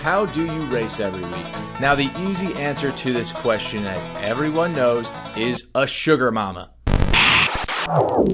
how do you race every week? Now, the easy answer to this question that everyone knows is a sugar mama.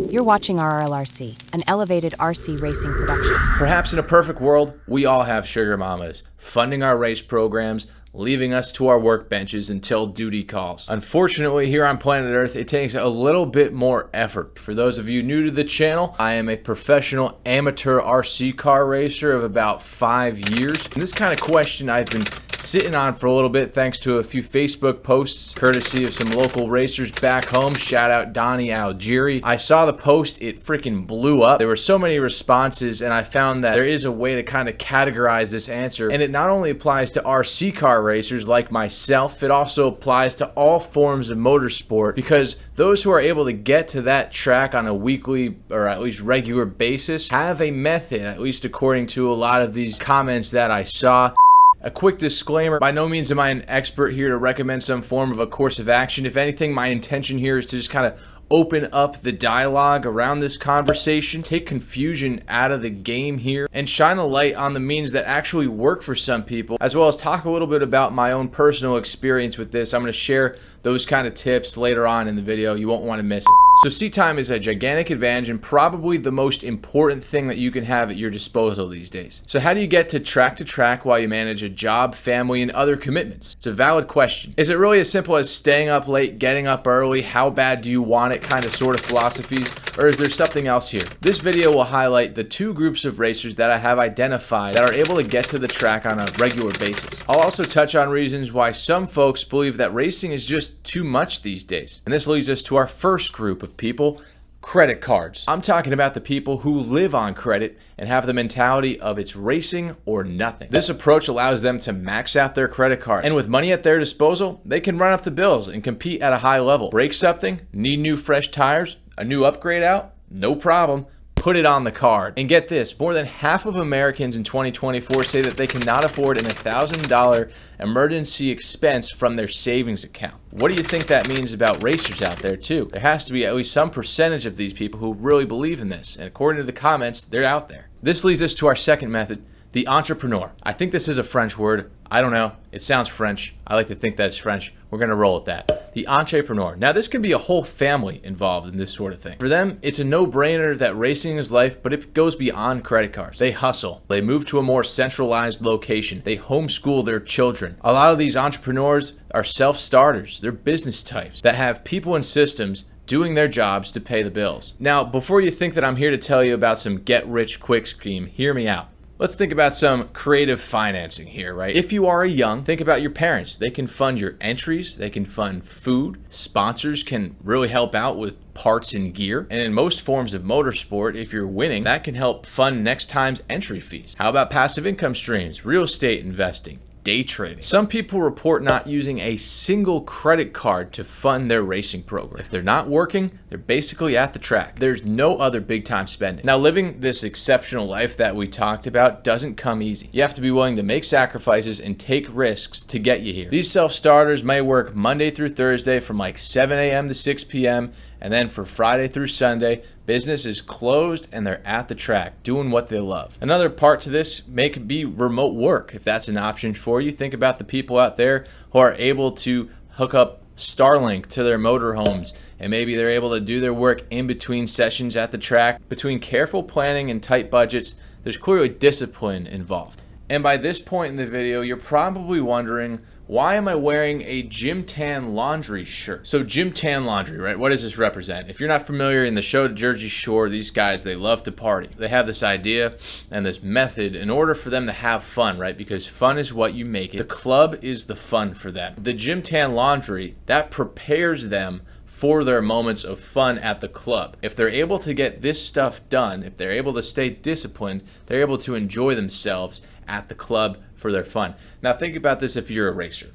You're watching RRLRC, an elevated RC racing production. Perhaps in a perfect world, we all have sugar mamas, funding our race programs, leaving us to our workbenches until duty calls. Unfortunately, here on planet Earth, it takes a little bit more effort. For those of you new to the channel, I am a professional amateur RC car racer of about 5 years. And this kind of question I've been sitting on for a little bit thanks to a few Facebook posts, courtesy of some local racers back home. Shout out Donnie Algieri. I saw the post, it freaking blew up. There were so many responses, and I found that there is a way to kind of categorize this answer. And it not only applies to RC car racers like myself, it also applies to all forms of motorsport, because those who are able to get to that track on a weekly or at least regular basis have a method, at least according to a lot of these comments that I saw. A quick disclaimer, by no means am I an expert here to recommend some form of a course of action. If anything, my intention here is to just kind of open up the dialogue around this conversation, take confusion out of the game here, and shine a light on the means that actually work for some people, as well as talk a little bit about my own personal experience with this. I'm going to share those kind of tips later on in the video. You won't want to miss it. So seat time is a gigantic advantage and probably the most important thing that you can have at your disposal these days. So how do you get to track while you manage a job, family, and other commitments? It's a valid question. Is it really as simple as staying up late, getting up early, how bad do you want it kind of sort of philosophies, or is there something else here? This video will highlight the two groups of racers that I have identified that are able to get to the track on a regular basis. I'll also touch on reasons why some folks believe that racing is just too much these days. And this leads us to our first group of people: credit cards. I'm talking about the people who live on credit and have the mentality of it's racing or nothing. This approach allows them to max out their credit card, and with money at their disposal, they can run up the bills and compete at a high level. Break something, need new fresh tires, a new upgrade out, no problem. Put it on the card. And get this, more than half of Americans in 2024 say that they cannot afford an $1,000 emergency expense from their savings account. What do you think that means about racers out there too? There has to be at least some percentage of these people who really believe in this, and according to the comments, they're out there. This leads us to our second method: the entrepreneur. I think this is a French word. I don't know. It sounds French. I like to think that it's French. We're going to roll with that. The entrepreneur. Now, this can be a whole family involved in this sort of thing. For them, it's a no-brainer that racing is life, but it goes beyond credit cards. They hustle. They move to a more centralized location. They homeschool their children. A lot of these entrepreneurs are self-starters. They're business types that have people and systems doing their jobs to pay the bills. Now, before you think that I'm here to tell you about some get-rich-quick scheme, hear me out. Let's think about some creative financing here, right? If you are young, think about your parents. They can fund your entries. They can fund food. Sponsors can really help out with parts and gear. And in most forms of motorsport, if you're winning, that can help fund next time's entry fees. How about passive income streams, real estate investing, day trading? Some people report not using a single credit card to fund their racing program. If they're not working, they're basically at the track. There's no other big time spending. Now, living this exceptional life that we talked about doesn't come easy. You have to be willing to make sacrifices and take risks to get you here. These self-starters may work Monday through Thursday from like 7 a.m. to 6 p.m. And then for Friday through Sunday, business is closed and they're at the track doing what they love. Another part to this may be remote work. If that's an option for you, think about the people out there who are able to hook up Starlink to their motorhomes, and maybe they're able to do their work in between sessions at the track. Between careful planning and tight budgets, there's clearly discipline involved. And by this point in the video, you're probably wondering, why am I wearing a Gym Tan laundry shirt? So Gym Tan laundry, right? What does this represent? If you're not familiar, in the show Jersey Shore, these guys, they love to party. They have this idea and this method in order for them to have fun, right? Because fun is what you make it. The club is the fun for them. The Gym Tan laundry, that prepares them for their moments of fun at the club. If they're able to get this stuff done, if they're able to stay disciplined, they're able to enjoy themselves at the club for their fun. Now think about this if you're a racer.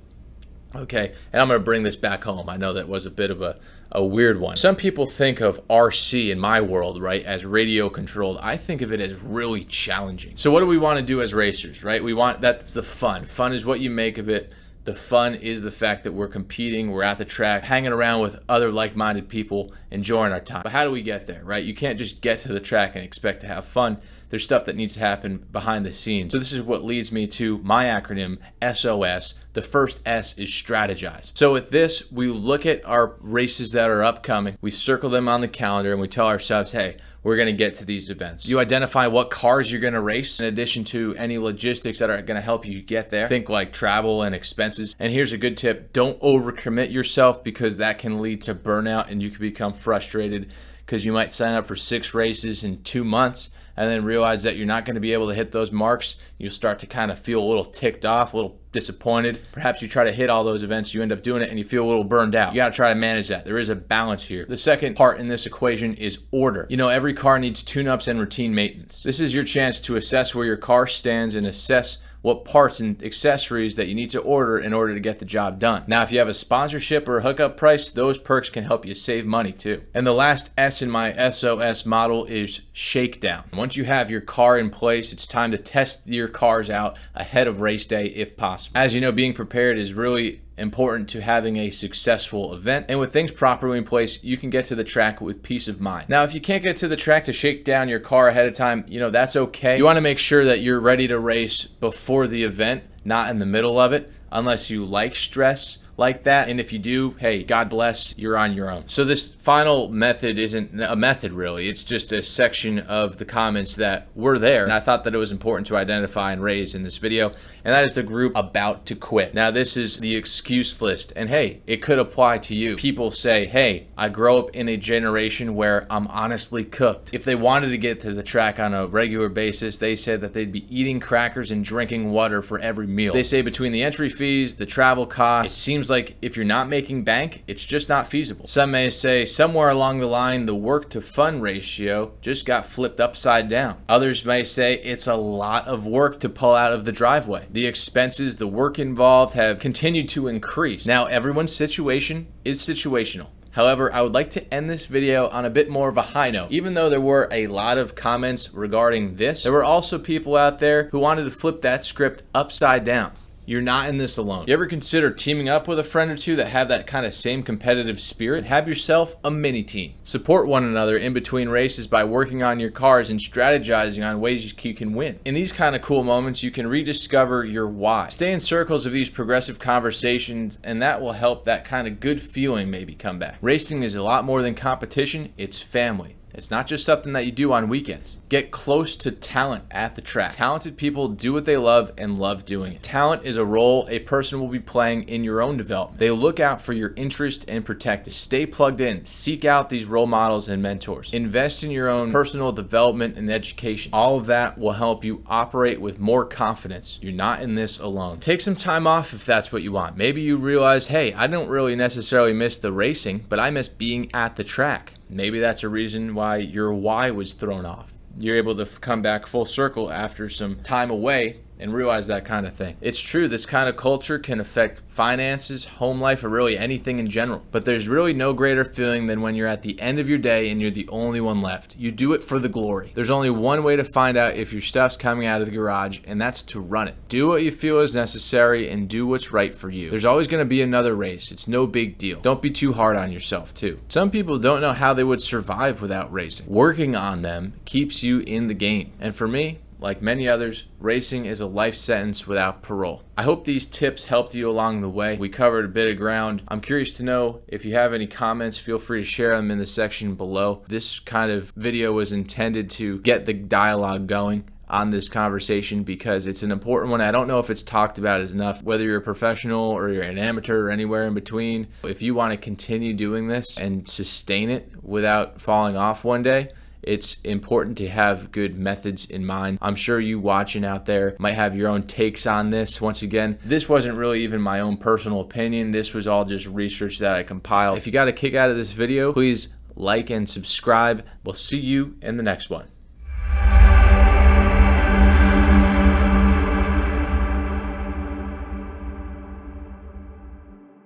Okay, and I'm going to bring this back home. I know that was a bit of a weird one. Some people think of RC in my world, right, as radio controlled. I think of it as really challenging. So what do we want to do as racers, right? That's the fun. Fun is what you make of it. The fun is the fact that we're competing, we're at the track, hanging around with other like-minded people, enjoying our time. But how do we get there, right? You can't just get to the track and expect to have fun. There's stuff that needs to happen behind the scenes. So this is what leads me to my acronym SOS. The first S is strategize. So with this, we look at our races that are upcoming, we circle them on the calendar, and we tell ourselves, hey, we're going to get to these events. You identify what cars you're going to race in addition to any logistics that are going to help you get there. Think like travel and expenses. And here's a good tip. Don't overcommit yourself, because that can lead to burnout and you can become frustrated, because you might sign up for 6 races in 2 months and then realize that you're not going to be able to hit those marks. You'll start to kind of feel a little ticked off, a little disappointed. Perhaps you try to hit all those events, you end up doing it, and you feel a little burned out. You got to try to manage that. There is a balance here. The second part in this equation is order. You know, every car needs tune-ups and routine maintenance. This is your chance to assess where your car stands and assess what parts and accessories that you need to order in order to get the job done. Now, if you have a sponsorship or a hookup price, those perks can help you save money too. And the last S in my SOS model is shakedown. Once you have your car in place, it's time to test your cars out ahead of race day if possible. As you know, being prepared is really important to having a successful event, and with things properly in place, you can get to the track with peace of mind. Now, if you can't get to the track to shake down your car ahead of time, you know, that's okay. You want to make sure that you're ready to race before the event, not in the middle of it, unless you like stress like that. And if you do, hey, God bless, you're on your own. So this final method isn't a method really, it's just a section of the comments that were there, and I thought that it was important to identify and raise in this video, and that is the group about to quit. Now, this is the excuse list, and hey, it could apply to you. People say, hey, I grow up in a generation where I'm honestly cooked. If they wanted to get to the track on a regular basis, they said that they'd be eating crackers and drinking water for every meal. They say between the entry fees, the travel costs, it seems like if you're not making bank, it's just not feasible. Some may say somewhere along the line, the work to fun ratio just got flipped upside down. Others may say it's a lot of work to pull out of the driveway. The expenses, the work involved have continued to increase. Now, everyone's situation is situational. However, I would like to end this video on a bit more of a high note. Even though there were a lot of comments regarding this, there were also people out there who wanted to flip that script upside down. You're not in this alone. You ever consider teaming up with a friend or two that have that kind of same competitive spirit? Have yourself a mini team. Support one another in between races by working on your cars and strategizing on ways you can win. In these kind of cool moments, you can rediscover your why. Stay in circles of these progressive conversations, and that will help that kind of good feeling maybe come back. Racing is a lot more than competition, it's family. It's not just something that you do on weekends. Get close to talent at the track. Talented people do what they love and love doing it. Talent is a role a person will be playing in your own development. They look out for your interest and protect it. Stay plugged in. Seek out these role models and mentors. Invest in your own personal development and education. All of that will help you operate with more confidence. You're not in this alone. Take some time off if that's what you want. Maybe you realize, hey, I don't really necessarily miss the racing, but I miss being at the track. Maybe that's a reason why your why was thrown off. You're able to come back full circle after some time away and realize that kind of thing. It's true, this kind of culture can affect finances, home life, or really anything in general. But there's really no greater feeling than when you're at the end of your day and you're the only one left. You do it for the glory. There's only one way to find out if your stuff's coming out of the garage, and that's to run it. Do what you feel is necessary and do what's right for you. There's always going to be another race. It's no big deal. Don't be too hard on yourself too. Some people don't know how they would survive without racing. Working on them keeps you in the game. And for me, like many others, racing is a life sentence without parole. I hope these tips helped you along the way. We covered a bit of ground. I'm curious to know if you have any comments, feel free to share them in the section below. This kind of video was intended to get the dialogue going on this conversation because it's an important one. I don't know if it's talked about as enough, whether you're a professional or you're an amateur or anywhere in between. If you want to continue doing this and sustain it without falling off one day, it's important to have good methods in mind. I'm sure you watching out there might have your own takes on this. Once again, this wasn't really even my own personal opinion. This was all just research that I compiled. If you got a kick out of this video, please like and subscribe. We'll see you in the next one.